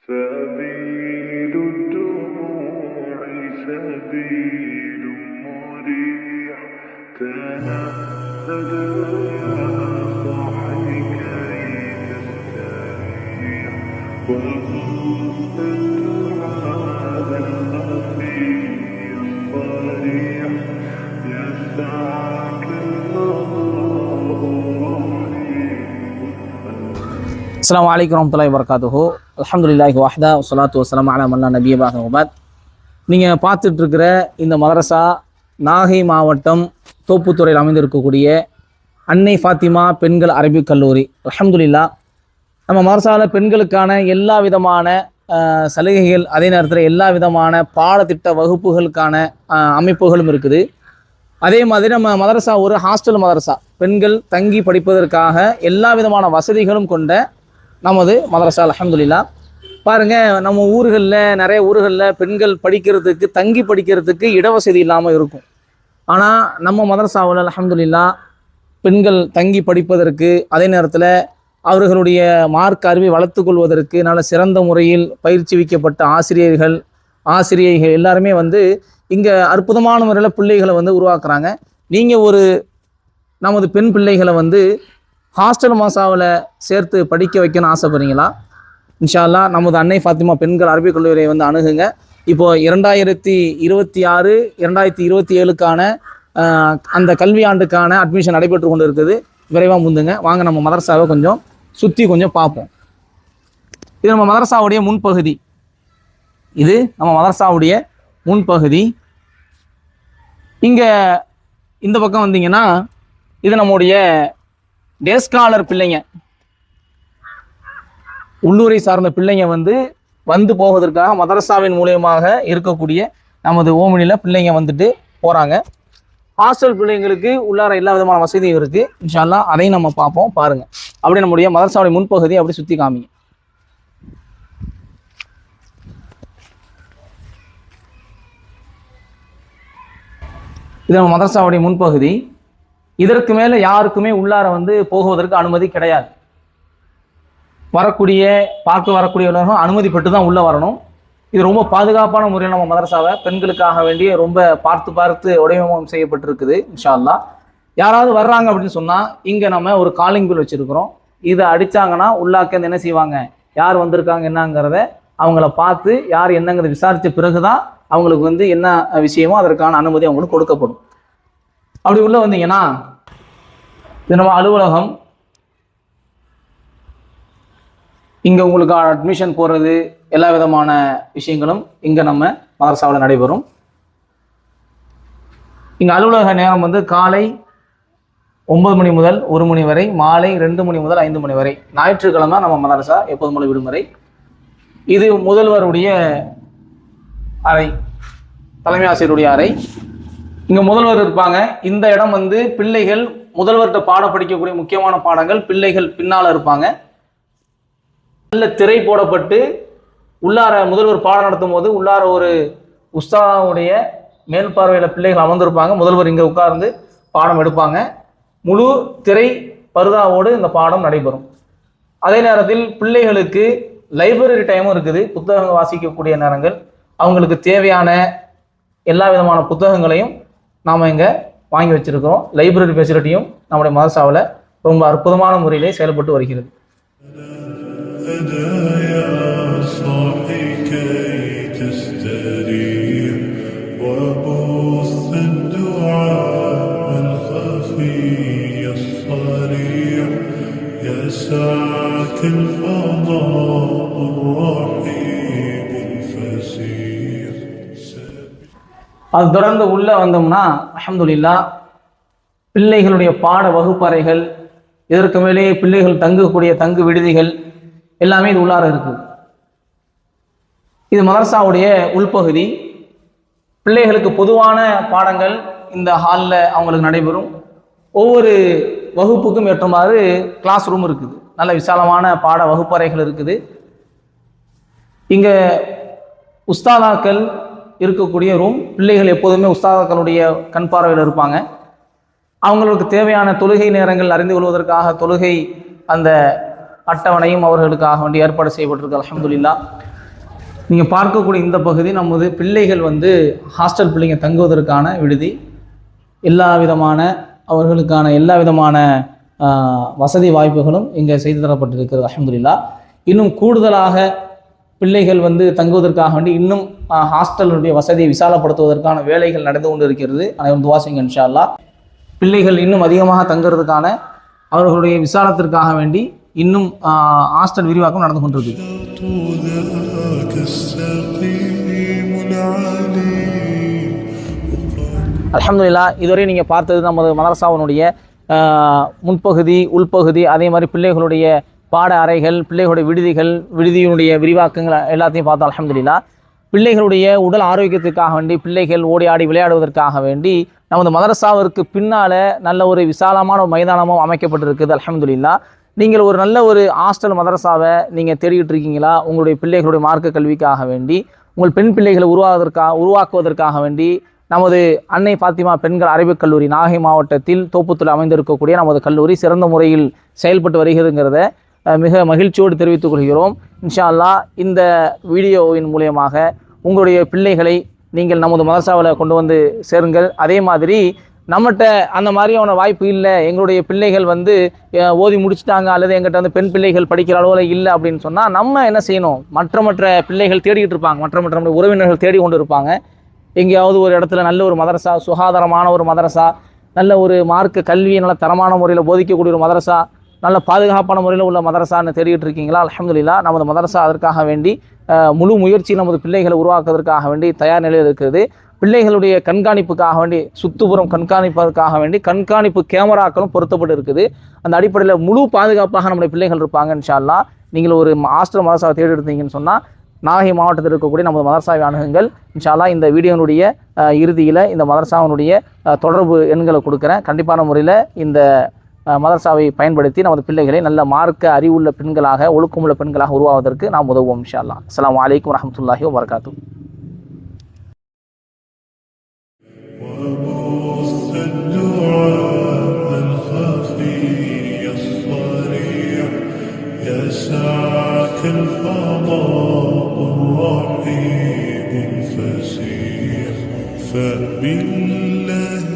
سبيل الدموع سبيل مريح تنهد يا صاحي كي تستريح وخذ الدعاء الخفي الصريح يسعك الله رحيم. அஸ்ஸலாமு அலைக்கும் வரஹ்மத்துல்லாஹி வபரகாத்துஹு. அல்ஹம்துலில்லாஹி வஹ்தா வஸ்ஸலாத்து வஸ்ஸலாமு அலா மன் லா நபிய்ய பஅதஹு வபஅத். நீங்கள் பார்த்துட்டு இருக்கிற இந்த மதரசா நாகை மாவட்டம் தோப்புத்துறையில் அமைந்திருக்கக்கூடிய அன்னை ஃபாத்திமா பெண்கள் அரபிக் கல்லூரி. அல்ஹம்துலில்லாஹ் நம்ம மதரசாவில் பெண்களுக்கான எல்லா விதமான சலுகைகள், அதே நேரத்தில் எல்லா விதமான பாடத்திட்ட வகுப்புகளுக்கான அமைப்புகளும் இருக்குது. அதே மாதிரி நம்ம மதரசா ஒரு ஹாஸ்டல் மதரசா, பெண்கள் தங்கி படிப்பதற்காக எல்லா விதமான வசதிகளும் கொண்ட நமது மதரசா. அல்ஹம்துலில்லாஹ் பாருங்கள், நம்ம ஊர்களில் நிறைய ஊர்களில் பெண்கள் படிக்கிறதுக்கு தங்கி படிக்கிறதுக்கு இடவசதி இல்லாமல் இருக்கும். ஆனால் நம்ம மதரசாவில் அல்ஹம்துலில்லாஹ் பெண்கள் தங்கி படிப்பதற்கு, அதே நேரத்தில் அவர்களுடைய மார்க்க அறிவை வளர்த்து கொள்வதற்கு நல்ல சிறந்த முறையில் பயிற்சி வைக்கப்பட்ட ஆசிரியைகள் எல்லாருமே இங்கே அற்புதமான முறையில் பிள்ளைகளை உருவாக்குறாங்க. நீங்கள் நமது பெண் பிள்ளைகளை ஹாஸ்டல் மதரசாவில் சேர்த்து படிக்க வைக்கணும்னு ஆசைப்படுறீங்களா? இன்ஷா அல்லாஹ் நமது அன்னை ஃபாத்திமா பெண்கள் அரபிக் கல்லூரியை அணுகுங்க. இப்போது 2026 2027க்கான அந்த கல்வி ஆண்டுக்கான அட்மிஷன் நடைபெற்று கொண்டு இருக்குது. விரைவாக முந்துங்க. வாங்க நம்ம மதரசாவை கொஞ்சம் சுற்றி பார்ப்போம். இது நம்ம மதரசாவுடைய முன்பகுதி. முன்பகுதி. இங்கே இந்த பக்கம் வந்தீங்கன்னா இது நம்முடைய டேஸ்காலர் பிள்ளைங்க, உள்ளூரை சார்ந்த பிள்ளைங்க வந்து போவதற்காக மதரசாவின் மூலியமாக இருக்கக்கூடிய நமது ஓமனியில் பிள்ளைங்க போகிறாங்க. ஹாஸ்டல் பிள்ளைங்களுக்கு உள்ளார எல்லா விதமான வசதியும் இருக்குது. இன்ஷா அல்லாஹ் அதையும் நம்ம பார்ப்போம். பாருங்கள், அப்படியே நம்முடைய மதரசாவுடைய முன்பகுதி அப்படி சுற்றி காமிங்க. இது நம்ம மதரசாவுடைய முன்பகுதி. இதற்கு மேலே யாருக்குமே உள்ளார போகுவதற்கு அனுமதி கிடையாது. பார்க்க வரக்கூடியவர்களும் அனுமதி பெற்று தான் உள்ளே வரணும். இது ரொம்ப பாதுகாப்பான முறையில் நம்ம மதரசாவை பெண்களுக்காக வேண்டிய ரொம்ப பார்த்து உடையமம் செய்யப்பட்டிருக்குது. இன்ஷா அல்லாஹ் யாராவது வர்றாங்க அப்படின்னு சொன்னால் இங்கே நம்ம ஒரு காலிங் பில் வச்சுருக்கிறோம். இதை அடித்தாங்கன்னா உள்ளாக்க என்ன செய்வாங்க, யார் வந்திருக்காங்க என்னங்கிறத அவங்கள பார்த்து யார் என்னங்கிறத விசாரித்த பிறகு தான் அவங்களுக்கு என்ன விஷயமோ அதற்கான அனுமதி அவங்களுக்கு கொடுக்கப்படும். அப்படி உள்ள வந்தீங்கன்னா இது நம்ம அலுவலகம். இங்கே உங்களுக்கு அட்மிஷன் போடுறது எல்லா விதமான விஷயங்களும் இங்கே நம்ம மதரசாவில் நடைபெறும். இங்கே அலுவலக நேரம் காலை 9 மணி முதல் 1 மணி வரை, மாலை 2 மணி முதல் 5 மணி வரை. ஞாயிற்றுக்கிழமை நம்ம மதரசா எப்போதும் போல விடுமுறை. இது முதல்வருடைய அறை, தலைமை ஆசிரியருடைய அறை. இங்கே முதல்வர் இருப்பாங்க. இந்த இடம் பிள்ளைகள் முதல்வர்கிட்ட பாடம் படிக்கக்கூடிய முக்கியமான பாடங்கள் பிள்ளைகள் பின்னால் இருப்பாங்க. நல்ல திரை போடப்பட்டு உள்ளார முதல்வர் பாடம் நடத்தும் போது உள்ளார ஒரு உஸ்தாவுடைய மேல் பார்வையில் பிள்ளைகள் அமர்ந்திருப்பாங்க. முதல்வர் இங்கே உட்கார்ந்து பாடம் எடுப்பாங்க. முழு திரை பருதாவோடு இந்த பாடம் நடைபெறும். அதே நேரத்தில் பிள்ளைகளுக்கு லைப்ரரி டைமும் இருக்குது. புத்தகங்கள் வாசிக்கக்கூடிய நேரங்கள், அவங்களுக்கு தேவையான எல்லா விதமான புத்தகங்களையும் நாம் இங்கே வாங்கி வச்சிருக்கிறோம். லைப்ரரி ஃபெசிலிட்டியும் நம்முடைய மதரசாவில் ரொம்ப அற்புதமான முறையிலே செயல்பட்டு வருகிறது. அது தொடர்ந்து உள்ள வந்தோம்னா அல்ஹம்துலில்லாஹ் பிள்ளைகளுடைய பாட வகுப்பறைகள், இதற்கு மேலே பிள்ளைகள் தங்கக்கூடிய தங்கு விடுதிகள் எல்லாமே இது உள்ளார இருக்குது. இது மதரசாவுடைய உள்பகுதி. பிள்ளைகளுக்கு பொதுவான பாடங்கள் இந்த ஹாலில் அவங்களுக்கு நடைபெறும். ஒவ்வொரு வகுப்புக்கும் ஏற்றமாறு கிளாஸ் ரூம் இருக்குது. நல்ல விசாலமான பாட வகுப்பறைகள் இருக்குது. இங்கே உஸ்தாதாக்கள் இருக்கக்கூடிய ரூம். பிள்ளைகள் எப்போதுமே உஸ்தாதாக்களுடைய கண் பார்வையில் இருப்பாங்க. அவங்களுக்கு தேவையான தொழுகை நேரங்கள் அறிந்து கொள்வதற்காக தொழுகை அந்த அட்டவணையும் அவர்களுக்காக வேண்டி ஏற்பாடு செய்யப்பட்டிருக்கு. அல்ஹம்துலில்லாஹ் நீங்கள் பார்க்கக்கூடிய இந்த பகுதி நமது பிள்ளைகள் வந்து ஹாஸ்டல் பிள்ளைங்க தங்குவதற்கான விடுதி. எல்லா விதமான அவர்களுக்கான எல்லா விதமான வசதி வாய்ப்புகளும் இங்கே செய்து தரப்பட்டிருக்கிறது அல்ஹம்துலில்லாஹ். இன்னும் கூடுதலாக பிள்ளைகள் வந்து தங்குவதற்காக வேண்டி இன்னும் ஹாஸ்டலுடைய வசதியை விசாலப்படுத்துவதற்கான வேலைகள் நடந்து கொண்டு இருக்கிறது. அனைவரும் துஆ செய்யுங்க இன்ஷா அல்லாஹ். பிள்ளைகள் இன்னும் அதிகமாக தங்குறதுக்கான அவர்களுடைய விசாலத்திற்காக வேண்டி இன்னும் ஹாஸ்டல் விரிவாக்கம் நடந்து கொண்டிருக்கு. அல்ஹம்துலில்லாஹ். இதுவரை நீங்கள் பார்த்தது நமது மதரசாவினுடைய முன்பகுதி, உள்பகுதி, அதே மாதிரி பிள்ளைகளுடைய பாட அறைகள், பிள்ளைகளுடைய விடுதிகள், விடுதியினுடைய விரிவாக்கங்கள் எல்லாத்தையும் பார்த்தோம் அல்ஹம்துலில்லாஹ். பிள்ளைகளுடைய உடல் ஆரோக்கியத்திற்காக வேண்டி, பிள்ளைகள் ஓடி ஆடி விளையாடுவதற்காக வேண்டி நமது மதரசாவிற்கு பின்னால் நல்ல ஒரு விசாலமான மைதானமும் அமைக்கப்பட்டிருக்குது அல்ஹம்துலில்லாஹ். நீங்கள் ஒரு நல்ல ஒரு ஹாஸ்டல் மதரசாவை நீங்கள் தேடிக்கிட்டு இருக்கீங்களா? உங்களுடைய பிள்ளைகளுடைய மார்க்க கல்விக்காக வேண்டி, உங்கள் பெண் பிள்ளைகளை உருவாக்குவதற்காக வேண்டி நமது அன்னை ஃபாத்திமா பெண்கள் அரபிக் கல்லூரி நாகை மாவட்டத்தில் தோப்புத்துறை அமைந்திருக்கக்கூடிய நமது கல்லூரி சிறந்த முறையில் செயல்பட்டு வருகிறதுங்கிறத மிக மகிழ்ச்சியோடு தெரிவித்துக் கொள்கிறோம். இன்ஷா அல்லாஹ் இந்த வீடியோவின் மூலியமாக உங்களுடைய பிள்ளைகளை நீங்கள் நமது மதரசாவில் கொண்டு வந்து சேருங்கள். அதே மாதிரி நம்மகிட்ட அந்த மாதிரியான வாய்ப்பு இல்லை, எங்களுடைய பிள்ளைகள் வந்து ஓதி முடிச்சுட்டாங்க அல்லது எங்கிட்ட வந்து பெண் பிள்ளைகள் படிக்கிற அளவில் இல்லை அப்படின்னு சொன்னால் நம்ம என்ன செய்யணும்? மற்ற பிள்ளைகள் தேடிக்கிட்டு இருப்பாங்க, மற்ற உறவினர்கள் தேடி கொண்டு இருப்பாங்க. எங்கேயாவது ஒரு இடத்துல நல்ல ஒரு மதரசா, சுகாதாரமான ஒரு மதரசா, நல்ல ஒரு மார்க்க கல்வியை நல்ல தரமான முறையில் போதிக்கக்கூடிய ஒரு மதரசா, நல்ல பாதுகாப்பான முறையில் உள்ள மதரசான்னு தேடிக்கிட்டு இருக்கீங்களா? அல்ஹம்துலில்லாஹ் நமது மதரசா அதற்காக வேண்டி முழு முயற்சி நமது பிள்ளைகளை உருவாக்குவதற்காக வேண்டி தயார் நிலையில் இருக்கிறது. பிள்ளைகளுடைய கண்காணிப்புக்காக வேண்டி, சுற்றுப்புறம் கண்காணிப்பதற்காக வேண்டி கண்காணிப்பு கேமராக்களும் பொருத்தப்பட்டு இருக்குது. அந்த அடிப்படையில் முழு பாதுகாப்பாக நம்முடைய பிள்ளைகள் இருப்பாங்க இன்ஷா அல்லாஹ். நீங்கள் ஒரு ஹாஸ்டல் மதரசாவை தேடி எடுத்தீங்கன்னு சொன்னால் நாகை மாவட்டத்தில் இருக்கக்கூடிய நமது மதரசாவை அணுகுங்கள் இன்ஷா அல்லாஹ். இந்த வீடியோனுடைய இறுதியில் இந்த மதரசாவினுடைய தொடர்பு எண்களை கொடுக்குறேன். கண்டிப்பான முறையில் இந்த மதரசாவை பயன்படுத்தி நமது பிள்ளைகளை நல்ல மார்க்க அறிவுள்ள பெண்களாக, ஒழுக்கமுள்ள பெண்களாக உருவாவதற்கு நாம் உதவுவோம் இன்ஷா அல்லாஹ். அஸ்ஸலாமு அலைக்கும் வரஹ்மத்துல்லாஹி வபரகாத்துஹு. فبالله